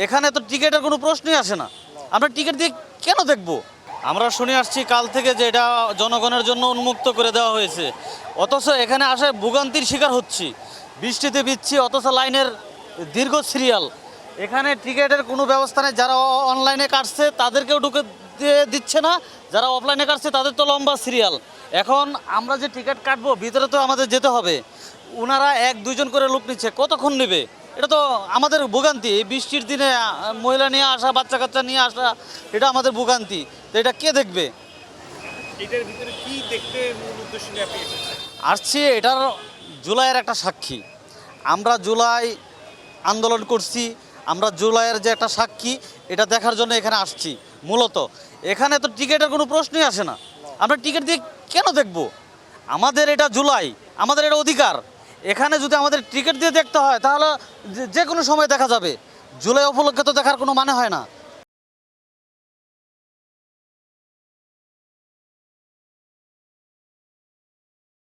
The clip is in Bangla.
এখানে তো টিকিটের কোনো প্রশ্নই আসে না। আমরা টিকিট দিয়ে কেন দেখব? আমরা শুনে আসছি কাল থেকে যে এটা জনগণের জন্য উন্মুক্ত করে দেওয়া হয়েছে, অথচ এখানে আসে ভোগান্তির শিকার হচ্ছি। বৃষ্টিতে ভিজছি, অথচ লাইনের দীর্ঘ সিরিয়াল। এখানে টিকিটের কোনো ব্যবস্থা নেই। যারা অনলাইনে কাটছে তাদেরকেও ঢুকে দিচ্ছে না, যারা অফলাইনে কাটছে তাদের তো লম্বা সিরিয়াল। এখন আমরা যে টিকিট কাটবো, ভিতরে তো আমাদের যেতে হবে। ওনারা এক দুইজন করে লোক নিচ্ছে, কতক্ষণ নেবে? এটা তো আমাদের ভোগান্তি। এই বৃষ্টির দিনে মহিলা নিয়ে আসা, বাচ্চা কাচ্চা নিয়ে আসা, এটা আমাদের ভোগান্তি। তো এটা কে দেখবে? এটার ভিতরে কি দেখতে মূল উদ্দেশ্য নিয়ে আপনি এসেছেন? আসছি এটার জুলাইয়ের একটা সাক্ষী। আমরা জুলাই আন্দোলন করছি, আমরা জুলাইয়ের যে একটা সাক্ষী, এটা দেখার জন্য এখানে আসছি মূলত। এখানে তো টিকিটের কোনো প্রশ্নই আসে না। আমরা টিকিট দিয়ে কেন দেখব? আমাদের এটা জুলাই, আমাদের এটা অধিকার। এখানে যদি আমাদের টিকিট দিয়ে দেখতে হয় তাহলে যে কোনো সময় দেখা যাবে। জুলাই উপলক্ষে তো দেখার কোনো মানে হয় না।